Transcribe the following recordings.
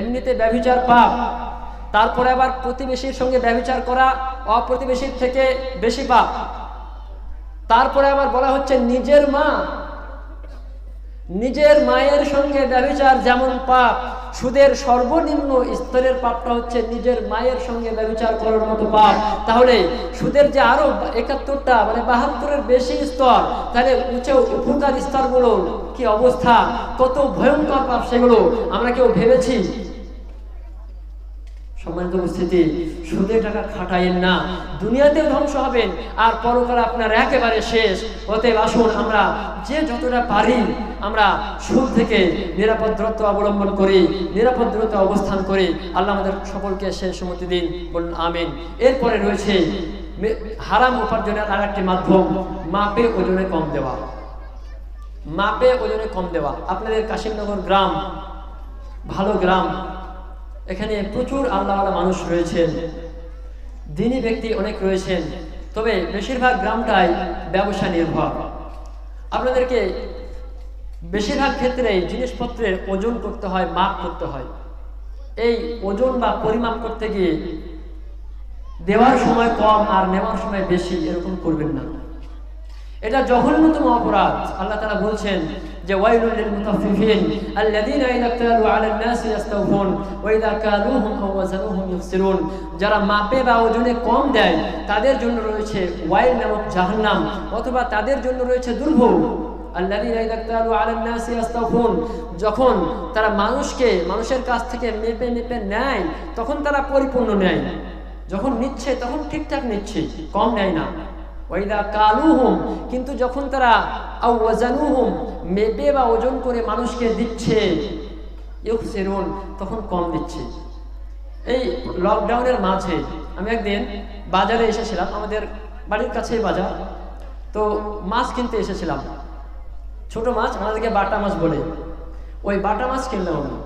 এমনিতে ব্যভিচার পাপ, তারপরে আবার প্রতিবেশীর সঙ্গে ব্যভিচার করা অপ্রতিবেশীর থেকে বেশি পাপ। তারপরে আবার বলা হচ্ছে নিজের মায়ের সঙ্গে ব্যভিচার যেমন পাপ, সুদের সর্বনিম্ন স্তরের পাপটা হচ্ছে নিজের মায়ের সঙ্গে ব্যভিচার করার মতো পাপ। তাহলে সুদের যে আরো 71টা মানে 72-এর বেশি স্তর, তাহলে উঁচু উপরকার স্তরগুলো কি অবস্থা, কত ভয়ঙ্কর পাপ সেগুলো আমরা কেউ ভেবেছি? সম্মানিত উপস্থিতি, সুদে টাকা খাটাইয়েন না, দুনিয়াতেও ধ্বংস হবেন আর পরকালে আপনার একেবারে শেষ। অতএব আসুন আমরা যে যতটা পারি আমরা সুদ থেকে নিরাপদ দূরত্ব অবলম্বন করি, নিরাপদ দূরত্বে অবস্থান করি। আল্লাহ আমাদের সকলকে সেই সম্মতি দিন, বলুন আমিন। এরপরে রয়েছে হারাম উপার্জনের আর একটি মাধ্যম, মাপে ওজনে কম দেওয়া। মাপে ওজনে কম দেওয়া। আপনাদের কাশিমনগর গ্রাম ভালো গ্রাম, এখানে প্রচুর আল্লাহওয়ালা মানুষ রয়েছেন, দিনী ব্যক্তি অনেক রয়েছেন, তবে বেশিরভাগ গ্রামটাই ব্যবসা নির্ভর। আপনাদেরকে বেশিরভাগ ক্ষেত্রে জিনিসপত্রের ওজন করতে হয়, মাপ করতে হয়। এই ওজন বা পরিমাপ করতে গিয়ে দেওয়ার সময় কম আর নেওয়ার সময় বেশি এরকম করবেন না, এটা জঘন্যতম অপরাধ। আল্লাহ তাআলা বলছেন যে ওয়াইলুল লিল মুতাফফিফিন আল্লাযীনা ইযা ইক্তালু আলান নাসি ইস্তাওফুন ওয়া ইযা কালুহুম আও ওয়াজানুহুম ইখসিরুন। যারা মাপে বা ওজনে কম দেয় তাদের জন্য রয়েছে ওয়াইল নামক জাহান্নাম, অথবা তাদের জন্য রয়েছে দুর্ভোগ। আল্লাযীনা ইযা ইক্তালু আলান নাসি ইস্তাওফুন, যখন তারা মানুষের কাছ থেকে মেপে নেয় তখন তারা পরিপূর্ণ নেয়, যখন নিচ্ছে তখন ঠিকঠাক নিচ্ছে, কম নেয় না। ওয়াইদা কালুহুম, কিন্তু যখন তারা আও ওয়াজানুহুম মেপে বা ওজন করে মানুষকে দিচ্ছে, ইউখসিরুন, তখন কম দিচ্ছে। এই লকডাউনের মাঝে আমি একদিন বাজারে এসেছিলাম, আমাদের বাড়ির কাছেই বাজার, তো মাছ কিনতে এসেছিলাম। ছোট মাছ, আমাদেরকে বাটা মাছ বলে, ওই বাটা মাছ কিনলাম আমি।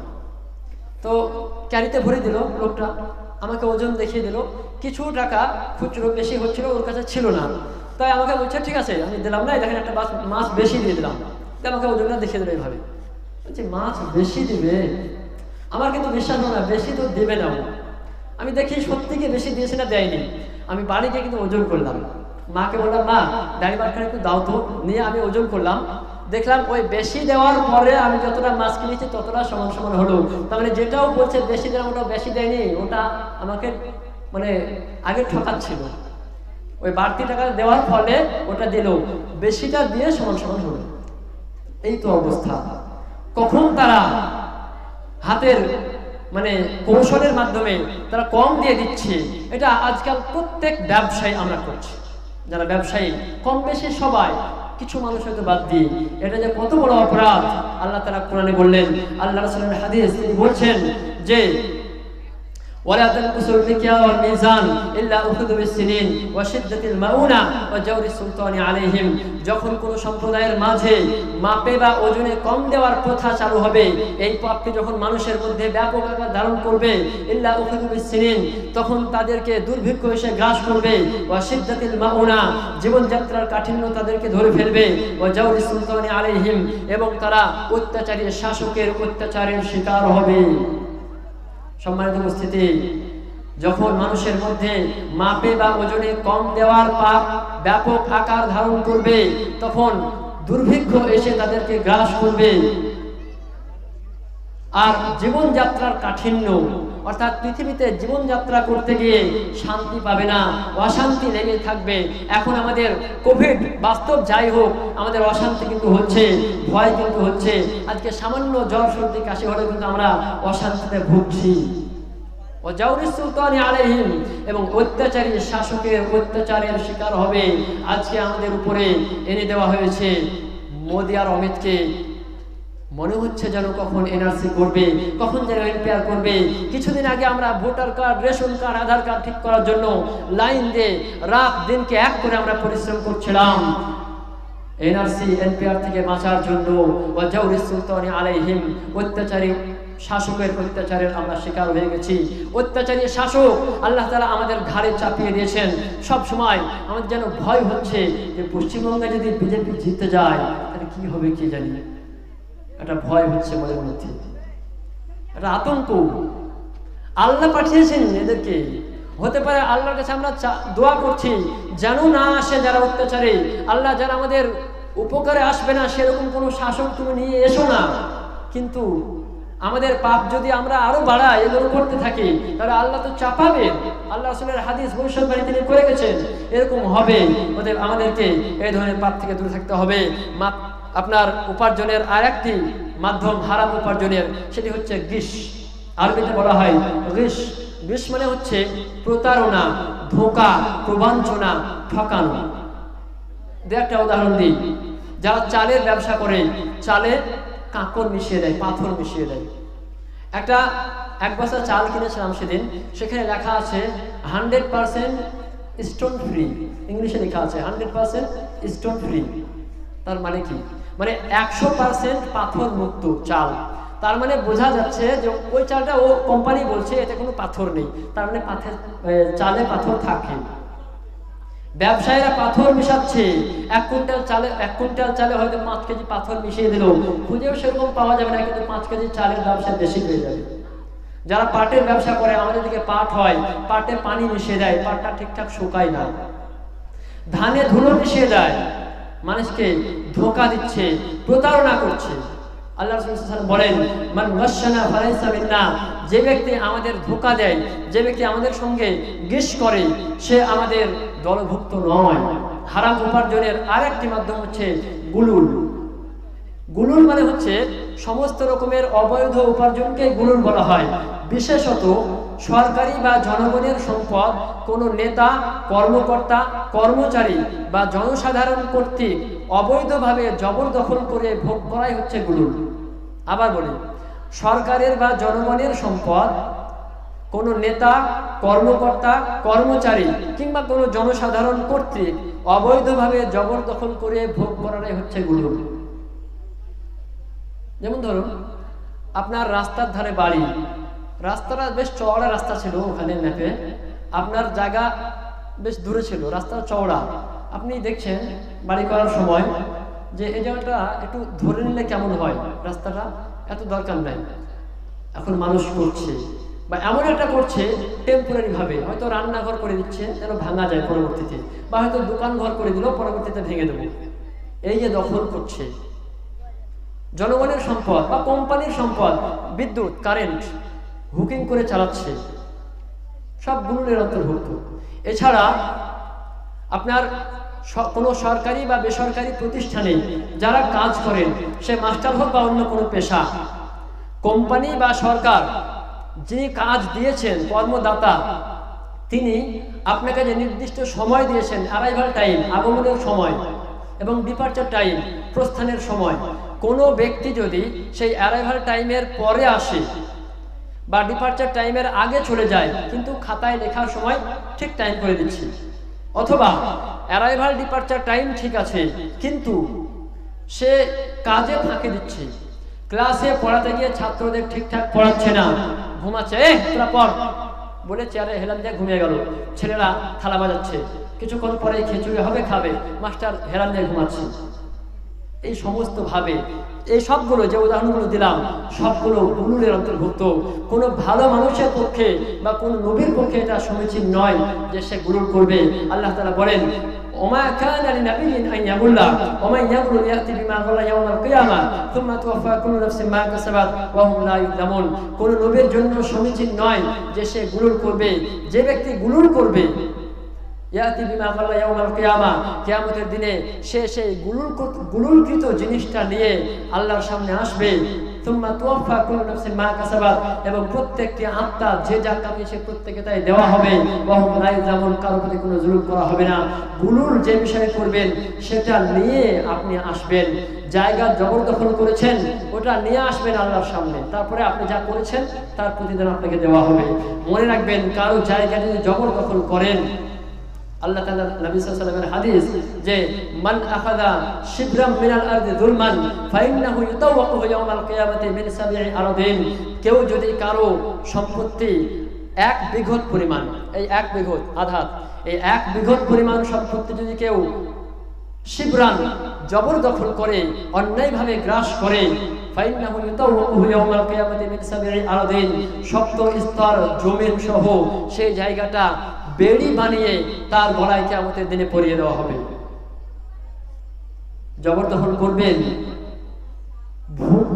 তো ক্যারিতে ভরে দিল লোকটা, আমাকে ওজন দেখিয়ে দিল, কিছু টাকা খুচরো বেশি হচ্ছিল, ওর কাছে ছিল না, তাই আমাকে বলছে ঠিক আছে আমি দিলাম না, দেখেন একটা মাছ বেশি দিয়ে দিলাম। তাই আমাকে ওজনটা দেখিয়ে দিল এইভাবে, বলছি মাছ বেশি দিবে, আমার কিন্তু বিশ্বাস হয় না, বেশি তো দেবে না। আমি দেখি সত্যি কি বেশি দিয়েছে না দেয়নি। আমি বাড়িতে কিন্তু ওজন করলাম, মাকে বললাম মা ডাইনি বাটখারা একটু দাও তো, নিয়ে আমি ওজন করলাম, দেখলাম ওই বেশি দেওয়ার পরে আমি যতটা মাছ কিনেছি ততটা সমান সমান হলো। তার মানে যেটাও বলছে বেশি দিলাম ওটা বেশি দেয়নি, ওটা আমাকে মানে আগে ঠকাচ্ছিল। ওই বাড়তি টাকা দেওয়ার ফলে ওটা দিল, বেশিটা দিয়ে সমান সমান হলো। এই তো অবস্থা। কখন তারা হাতের মানে কৌশলের মাধ্যমে তারা কম দিয়ে দিচ্ছে, এটা আজকাল প্রত্যেক ব্যবসায়ী আমরা করছি। যারা ব্যবসায়ী কম বেশি সবাই, কিছু মানুষ হয়তো বাদ দিয়ে, এটা যে কত বড় অপরাধ আল্লাহ তাআলা কোরআনে বললেন। আল্লাহ রাসূলের হাদিস, তিনি বলছেন যে ওয়ালা তানকুসুল মিকিয়াল ওয়াল মিজান ইল্লা উখিযু বিসসিনিন ওয়া শিদ্দাতিল মাউনা ওয়া জাওরিস সুলতানি আলাইহিম। যখন কোন সম্প্রদায়ের মাঝে মাপে বা ওজনে কম দেওয়ার প্রথা চালু হবে, এই পাপটি যখন মানুষের মধ্যে ব্যাপক আকার ধারণ করবে, ইল্লা উখিযু বিসসিনিন, তখন তাদেরকে দুর্ভিক্ষ এসে গ্রাস করবে, ওয়া শিদ্দাতিল মাউনা, জীবনযাত্রার কাঠিন্য তাদেরকে ধরে ফেলবে, ওয়া জাওরিস সুলতানি আলাইহিম, এবং তারা অত্যাচারী শাসকের অত্যাচারের শিকার হবে। সম্মানিত উপস্থিতি, যখন মানুষের মধ্যে মাপে বা ওজনে কম দেওয়ার পাপ ব্যাপক আকার ধারণ করবে, তখন দুর্ভিক্ষ এসে তাদেরকে গ্রাস করবে। আর জীবনযাত্রার কাঠিন্য, অর্থাৎ পৃথিবীতে জীবনযাত্রা করতে গিয়ে শান্তি পাবে না, অশান্তি লেগে থাকবে। এখন আমাদের কোভিড বাস্তব যাই হোক, আমাদের অশান্তি কিন্তু হচ্ছে, ভয় কিন্তু হচ্ছে। আজকে সামান্য জ্বর সর্দি কাশি হলে কিন্তু আমরা অশান্তিতে ভুগছি। ও জাওরিস সুলতানি আলাইহিম, এবং অত্যাচারী শাসকের অত্যাচারের শিকার হবে। আজকে আমাদের উপরে এনে দেওয়া হয়েছে মোদি আর অমিতকে। মনে হচ্ছে যেন কখন এনআরসি করবে, কখন যেন এনপিআর করবে। কিছুদিন আগে আমরা ভোটার কার্ড, রেশন কার্ড, আধার কার্ড ঠিক করার জন্য লাইন দিয়ে রাত দিনকে এক করে আমরা পরিশ্রম করছিলাম। এনআরসি এনপিআর থেকে বাঁচার জন্য ওয়া জাওরিস সুলতানি আলাইহিম, অত্যাচারী শাসকের অত্যাচারের আমরা শিকার হয়ে গেছি। অত্যাচারী শাসক আল্লাহ তাআলা আমাদের ঘাড়ে চাপিয়ে দিয়েছেন। সব সময় আমাদের যেন ভয় হচ্ছে যে পশ্চিমবঙ্গে যদি বিজেপি জিতে যায় তাহলে কি হবে কি জানি, একটা ভয় হচ্ছে মনের মধ্যে। এটা আতঙ্ক। আল্লাহ পাঠিয়েছেন এদেরকে। হতে পারে আল্লাহর কাছে আমরা দোয়া করছি যেন না আসে যারা অত্যাচারে, আল্লাহ যারা আমাদের উপকারে আসবে না সেরকম কোনো শাসক তুমি নিয়ে এসো না। কিন্তু আমাদের পাপ যদি আমরা আরো বাড়াই, এগুলো করতে থাকি, তাহলে আল্লাহ তো চাপাবেন। আল্লাহ রাসূলের হাদিস ভবিষ্যৎবাণী তিনি করে গেছেন, এরকম হবে। অতএব আমাদেরকে এই ধরনের পাপ থেকে দূরে থাকতে হবে। আপনার উপার্জনের আরেকটি মাধ্যম হারাম উপার্জনের, সেটি হচ্ছে ঘিস। আরবিতে বলা হয় ঘিস। ঘিস মানে হচ্ছে প্রতারণা, ধোঁকা, প্রবঞ্চনা, ঠকানো। একটা উদাহরণ দিই, যারা চালের ব্যবসা করে, চালে কাঁকর মিশিয়ে দেয়, পাথর মিশিয়ে দেয়। এক বস্তা চাল কিনেছিলাম সেদিন, সেখানে লেখা আছে 100% স্টোন ফ্রি, ইংলিশে লেখা আছে 100% স্টোন ফ্রি। তার মানে কি? মানে 100% পাথর মুক্ত চাল। তার মানে বোঝা যাচ্ছে যে ওই চালটা ও কোম্পানি বলছে এতে কোনো পাথর নেই, তার মানে চালে পাথর থাকে। ব্যবসায়ীরা পাথর মিশাচ্ছে। 1 কুইন্টাল চালে হয়তো 5 কেজি পাথর মিশিয়ে দিল, খুঁজেও সেরকম পাওয়া যাবে না, কিন্তু 5 কেজি চালের ব্যবসা বেশি হয়ে যাবে। যারা পাটের ব্যবসা করে, আমাদের দিকে পাট হয়, পাটে পানি মিশিয়ে দেয়, পাটটা ঠিকঠাক শুকায় না। ধানে ধুলো মিশিয়ে দেয়, মানুষকে ধোঁকা দিচ্ছে, প্রতারণা করছে। আল্লাহ রাসূল সাল্লাল্লাহু আলাইহি ওয়াসাল্লাম বলেন, মান গাশশানা ফালাইসা মিন্না, যে ব্যক্তি আমাদের ধোঁকা দেয়, যে ব্যক্তি আমাদের সঙ্গে ঘিস করে, সে আমাদের দলভুক্ত নয়। হারাম উপার্জনের আরেকটি মাধ্যম হচ্ছে গুলুল। গুলুল মানে হচ্ছে সমস্ত রকমের অবৈধ উপার্জনকে গুলুল বলা হয়। বিশেষত সরকারি বা জনগণের সম্পদ কোনো নেতা, কর্মকর্তা, কর্মচারী বা জনসাধারণ কর্তৃক অবৈধভাবে জবরদখল করে ভোগ করাই হচ্ছে গুলুল। আবার বলি, সরকারের বা জনগণের সম্পদ কোনো নেতা, কর্মকর্তা, কর্মচারী কিংবা কোনো জনসাধারণ কর্তৃক অবৈধভাবে জবরদখল করে ভোগ করাটাই হচ্ছে গুলুল। যেমন ধরুন, আপনার রাস্তার ধারে বাড়ি, রাস্তাটা বেশ চওড়া রাস্তা ছিল, ওখানে ম্যাপে আপনার জায়গা বেশ দূরে ছিল, রাস্তা চওড়া। আপনি দেখছেন বাড়ি করার সময় যে এই জায়গাটা একটু ধরে নিলে কেমন হয়, রাস্তাটা এত দরকার নাই, এখন মানুষ করছে বা এমন একটা করছে টেম্পোরারি ভাবে, হয়তো রান্নাঘর করে দিচ্ছে যেন ভাঙা যায় পরবর্তীতে, বা হয়তো দোকান ঘর করে দিল, পরবর্তীতে ভেঙে দেবো। এই যে দখল করছে জনগণের সম্পদ বা কোম্পানির সম্পদ, বিদ্যুৎ, কারেন্ট হুকিং করে চালাচ্ছে, সব গুলুলের অন্তর্ভুক্ত। এছাড়া আপনার কোনো সরকারি বা বেসরকারি প্রতিষ্ঠানে যারা কাজ করেন, সে মাস্টার হোক বা অন্য কোনো পেশা, কোম্পানি বা সরকার যিনি কাজ দিয়েছেন, কর্মদাতা, তিনি আপনাকে যে নির্দিষ্ট সময় দিয়েছেন, অ্যারাইভাল টাইম, আগমনের সময়, এবং ডিপার্চার টাইম, প্রস্থানের সময়, কোনো ব্যক্তি যদি সেই অ্যারাইভাল টাইমের পরে আসে বা ডিপার্চার টাইমের আগে চলে যায়, কিন্তু খাতায় লেখার সময় ঠিক টাইম করে দিচ্ছে, অথবা অ্যারাইভাল ডিপার্চার টাইম ঠিক আছে কিন্তু সে কাজে ফাঁকি দিচ্ছে, ক্লাসে পড়াতে গিয়ে ছাত্রদের ঠিকঠাক পড়াচ্ছে না, ঘুমাচ্ছে, তোরা পড় বলে চেয়ারে হেলান দিয়ে ঘুমিয়ে গেল, ছেলেরা থালা বাজাচ্ছে, কিছুক্ষণ পরে খিচুড়ি হবে, খাবে, মাস্টার হেলান দিয়ে ঘুমাচ্ছে। এই সমস্ত ভাবে এই সবগুলো যে উদাহরণগুলো দিলাম, সবগুলো গুলুলের অন্তর্ভুক্ত। কোনো ভালো মানুষের পক্ষে বা কোনো নবীর পক্ষে এটা সমীচীন নয় যে সে গুলুল করবে। আল্লাহ তাআলা বলেন, ওমা কানা লিনাবিয়্যিন আন ইয়াগুল্লা ওয়া মান ইয়াগুল ইয়াতি বিমা গাল্লা ইয়াওমাল কিয়ামা সুম্মা তুওয়াফা কুল্লু নাফসিন মা কাসাবাত ওয়া হুম লা ইউযলামুন। কোন নবীর জন্য সমীচীন নয় যে সে গুলুল করবে। যে ব্যক্তি গুলুল করবে, ইয়াতি বিমা গাল্লা ইয়াওমাল কিয়ামা, কিয়ামতের দিনে সে সেই গুলুলকৃত জিনিসটা নিয়ে আল্লাহর সামনে আসবে। সুম্মা তুওয়াফা কুল্লু নাফসিন মা কাসাবাত, এবং প্রত্যেকটি আত্মা যে যা কামিয়েছে প্রত্যেককে তাই দেওয়া হবে। ওয়া হুম লা ইউযলামুন, কারো প্রতি কোনো জুলুম করা হবে না। গুলুল যে বিষয়ে করবেন সেটা নিয়ে আপনি আসবেন। জায়গা জবরদখল করেছেন, ওটা নিয়ে আসবেন আল্লাহর সামনে, তারপরে আপনি যা করেছেন তার প্রতিদান আপনাকে দেওয়া হবে। মনে রাখবেন, কারো জায়গা যদি জবরদখল করেন, আল্লাহ তাআলা নবী সাল্লাল্লাহু আলাইহি ওয়াসাল্লামের হাদিস যে মান আখাযা শিবরাম মিনাল আরদি যুলমান ফাইন্নাহু ইউতাওয়াক্কু ইয়াওমাল কিয়ামাতি মিন সাবঈ আরদিন। কেউ যদি কারো সম্পত্তি 1 বিঘত পরিমাণ, এই 1 বিঘত আধাত, এই 1 বিঘত পরিমাণ সম্পত্তি যদি কেউ শিবরান জবরদখল করে, অন্যায়ভাবে গ্রাস করে, ফাইন্নাহু ইউতাওয়াক্কুহু ইয়াওমাল কিয়ামাতি মিন সাবঈ আরদিন, সপ্ত স্তর জমিন সহ সেই জায়গাটা বেড়ি বানিয়ে তার গলায় কিয়ামতের দিনে পরিয়ে দেওয়া হবে। জবরদখল করবেন,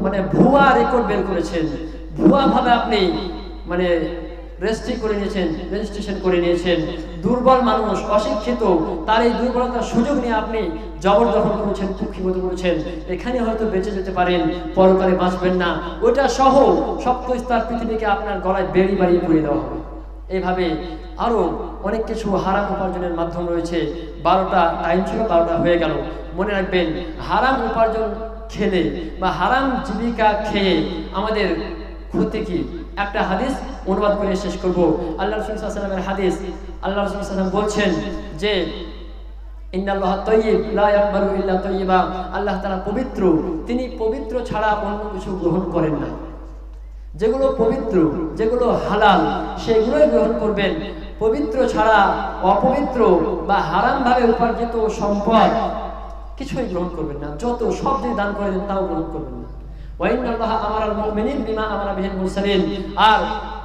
মানে ভুয়া রেকর্ড বের করেছেন, ভুয়া ভাবে আপনি মানে রেজিস্ট্রেশন করে নিয়েছেন। দুর্বল মানুষ, অশিক্ষিত, তার এই দুর্বলতার সুযোগ নিয়ে আপনি জবরদখল করেছেন, কুক্ষিগত করেছেন। এখানে হয়তো বেঁচে যেতে পারেন, পরকালে বাঁচবেন না। ওটা সহ সপ্ত স্তর পৃথিবীকে আপনার গলায় বেড়ি বাড়িয়ে পরিয়ে দেওয়া হবে। এইভাবে আরো অনেক কিছু হারাম উপার্জনের মাধ্যম রয়েছে। 12টা টাইম ছিল, 12টা হয়ে গেল। মনে রাখবেন, হারাম উপার্জন খেলে বা হারাম জীবিকা খেয়ে আমাদের ক্ষতি কি? একটা হাদিস অনুবাদ করে শেষ করব। আল্লাহ রাসূল সাল্লাল্লাহু আলাইহি ওয়াসাল্লামের হাদিস। আল্লাহ রাসূল সাল্লাল্লাহু আলাইহি ওয়াসাল্লাম বলছেন যে ইন্নাল্লাহা তাইয়্যিব লা ইয়াকবালু ইল্লা তাইয়্যিবা, আল্লাহ তাআলা পবিত্র, তিনি পবিত্র ছাড়া অন্য কিছু গ্রহণ করেন না। যেগুলো পবিত্র, যেগুলো হালাল, সেগুলোই গ্রহণ করবেন। পবিত্র ছাড়া অপবিত্র বা হারাম ভাবে উপার্জিত সম্পদ কিছুই গ্রহণ করবেন না। যত সব যে দান করে দেন তাও গ্রহণ করবেন না। ওয়াইন্নাল্লাহা আমারাল মুমিনিন বিমা আমারা বিহিল মুরসালিন, আর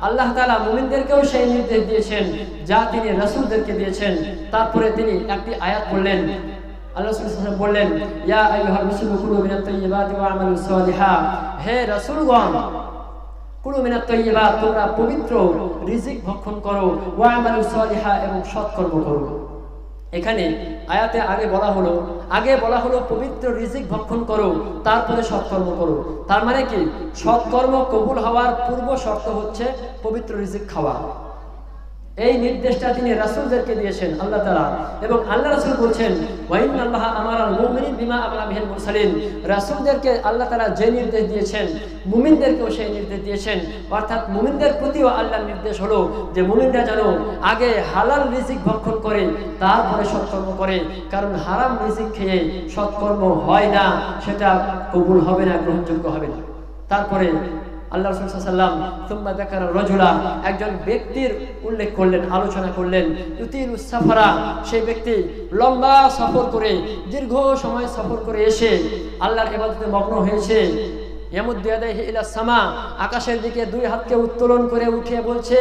আল্লাহ তাআলা মুমিনদেরকেও সেই নির্দেশ দিয়েছেন যা তিনি রাসূলদেরকে দিয়েছেন। তারপরে তিনি একটি আয়াত বললেন, আল্লাহ রাসূল সাল্লাল্লাহু আলাইহি ওয়াসাল্লাম বললেন, ইয়া আইয়ুহার রাসূলু কুলু মিনাত তাইয়্যিবাতি ওয়া আমালুস সালিহা, হে রাসূলগণ, কুলু মিনাত তাইয়্যিবাত, তোমরা পবিত্র রিজিক ভক্ষণ করো, ওয়া আমালুস সালিহা, এবং সৎকর্ম করো। এখানে আয়াতে আগে বলা হলো পবিত্র রিজিক ভক্ষণ করো, তারপরে সৎকর্ম করো। তার মানে কি? সৎকর্ম কবুল হওয়ার পূর্ব শর্ত হচ্ছে পবিত্র রিজিক খাওয়া। এই নির্দেশটা তিনি রাসূলদেরকে দিয়েছেন আল্লাহ তাআলা, এবং আল্লাহ রাসূল বলছেন ওয়াইন্নাল্লাহা আমারাল মুমিনিন বিমা আমারা বিহিল মুরসালিন, রাসূলদেরকে আল্লাহ তাআলা যে নির্দেশ দিয়েছেন মুমিনদেরকেও সেই নির্দেশ দিয়েছেন। অর্থাৎ মুমিনদের প্রতিও আল্লাহর নির্দেশ হলো যে মুমিনরা যেন আগে হালাল রিজিক ভক্ষণ করে তারপরে সৎকর্ম করে, কারণ হারাম রিজিক খেয়ে সৎকর্ম হয় না, সেটা কবুল হবে না, গ্রহণযোগ্য হবে না। তারপরে আল্লাহ রাসূল সাল্লাল্লাহু আলাইহি ওয়াসাল্লাম সুম্মা যাকারা রাজুলা, একজন ব্যক্তির উল্লেখ করলেন, আলোচনা করলেন। ইউতিলুস সাফারা, সেই ব্যক্তি লম্বা সফর করে, দীর্ঘ সময় সফর করে এসে আল্লাহর ইবাদতে মগ্ন হয়েছে। ইয়ামুদ্দু ইয়াদাইহি ইলাস সামা, আকাশের দিকে দুই হাতকে উত্তোলন করে উঠে বলছে,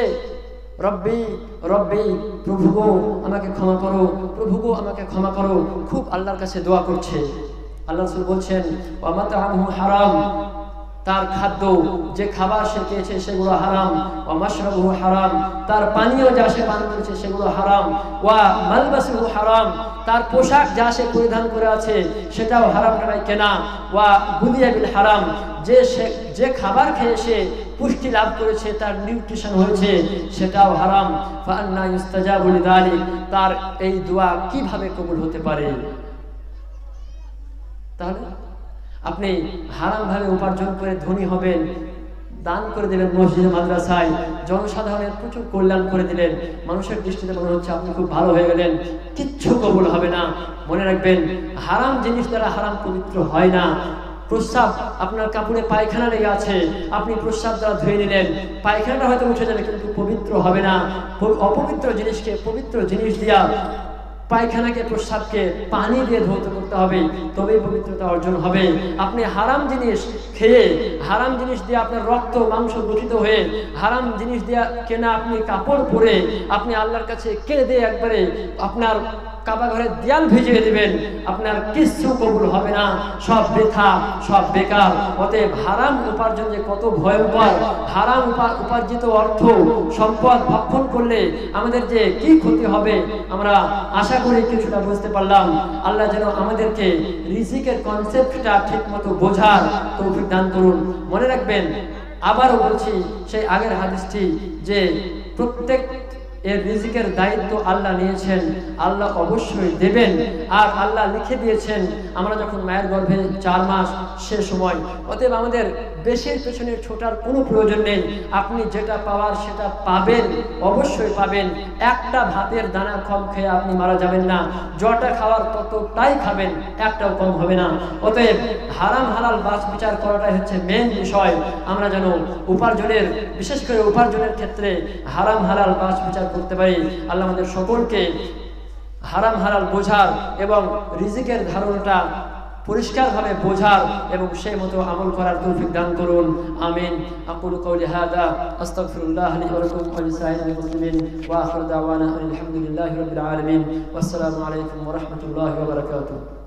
রব্বি রব্বি, প্রভু গো আমাকে ক্ষমা করো, প্রভু গো আমাকে ক্ষমা করো, খুব আল্লাহর কাছে দোয়া করছে। আল্লাহ রাসূল বলছেন ওয়া মাতআমুহু হারাম, তার খাদ্য, যে খাবার সে খেয়েছে সেগুলো হারাম। ওয়া মাশরাবুহু হারাম, তার পানীয় যা সে পান করেছে সেগুলো হারাম। ওয়া মালবাসুহু হারাম, তার পোশাক যা সে পরিধান করে আছে সেটাও হারাম টাকায় কেনা। ওয়া গুদিয়া বিল হারাম, যে খাবার খেয়ে সে পুষ্টি লাভ করেছে, তার নিউট্রিশন হয়েছে, সেটাও হারাম। ফাআন্না ইউস্তাজাবু লিযালিক, তার এই দোয়া কিভাবে কবুল হতে পারে? তাহলে আপনি হারাম ভাবে উপার্জন করে ধনী হবেন, দান করে দিলেন মসজিদে মাদ্রাসায়, জনসাধারণের প্রচুর কল্যাণ করে দিলেন, মানুষের দৃষ্টিতে মনে হচ্ছে আপনি খুব ভালো হয়ে গেলেন, কিচ্ছু কবুল হবে না। মনে রাখবেন, হারাম জিনিস দ্বারা হারাম পবিত্র হয় না। প্রস্রাব, আপনার কাপড়ে পায়খানা লেগে আছে, আপনি প্রস্রাব দ্বারা ধুয়ে নিলেন, পায়খানাটা হয়তো উঠে যাবে কিন্তু পবিত্র হবে না। অপবিত্র জিনিসকে পবিত্র জিনিস দিয়া, পায়খানাকে প্রস্রাবকে পানি দিয়ে ধৌত করতে হবে, তবেই পবিত্রতা অর্জন হবে। আপনি হারাম জিনিস খেয়ে, হারাম জিনিস দিয়ে আপনার রক্ত মাংস গঠিত হয়ে, হারাম জিনিস দিয়ে কেনা আপনি কাপড় পরে আপনি আল্লাহর কাছে কেঁদে একবারে আপনার কাবা ঘরের দেয়াল ভিজিয়ে দিবেন, আপনার কিচ্ছু কবুল হবে না, সব বৃথা, সব বেকার। অতএব হারাম উপার্জন যে কত ভয়ঙ্কর, হারাম উপার্জিত অর্থ সম্পদ ভক্ষণ করলে আমাদের যে কি ক্ষতি হবে আমরা আশা করি কিছুটা বুঝতে পারলাম। আল্লাহ যেন আমাদেরকে রিজিকের কনসেপ্টটা ঠিক মতো বোঝার তৌফিক দান করুন। মনে রাখবেন, আবারও বলছি সেই আগের হাদিসটি, যে প্রত্যেক এর রিজিকের দায়িত্ব আল্লাহ নিয়েছেন, আল্লাহ অবশ্যই দেবেন। আর আল্লাহ লিখে দিয়েছেন আমরা যখন মায়ের গর্ভে 4 মাস সে সময়। অতএব আমাদের বেশির পেছনে ছোটার কোনো প্রয়োজন নেই। আপনি যেটা পাওয়ার সেটা পাবেন, অবশ্যই পাবেন। একটা ভাতের দানা কম খেয়ে আপনি মারা যাবেন না, যটা খাওয়ার ততটাই খাবেন, একটাও কম হবে না। অতএব হারাম হালাল বাছ বিচার করাটাই হচ্ছে মেন বিষয়। আমরা যেন উপার্জনের, বিশেষ করে উপার্জনের ক্ষেত্রে হারাম হালাল বাছ বিচার করতে পারি। আল্লাহ আমাদের সকলকে হারাম হালাল বোঝার এবং রিজিকের ধারণাটা পরিষ্কারভাবে বোঝার এবং সেই মতো আমল করার তৌফিক দান করুন। আমিন। আকুলু কওলি হাদা আস্তাগফিরুল্লাহ লি ওয়া লাকুম ওয়া লিসাইরিল মুসলিমিন ওয়া আখিরু দাওয়ানা আলহামদুলিল্লাহি রাব্বিল আলামিন। ওয়াসসালামু আলাইকুম ওয়া রাহমাতুল্লাহি ওয়া বারাকাতুহু।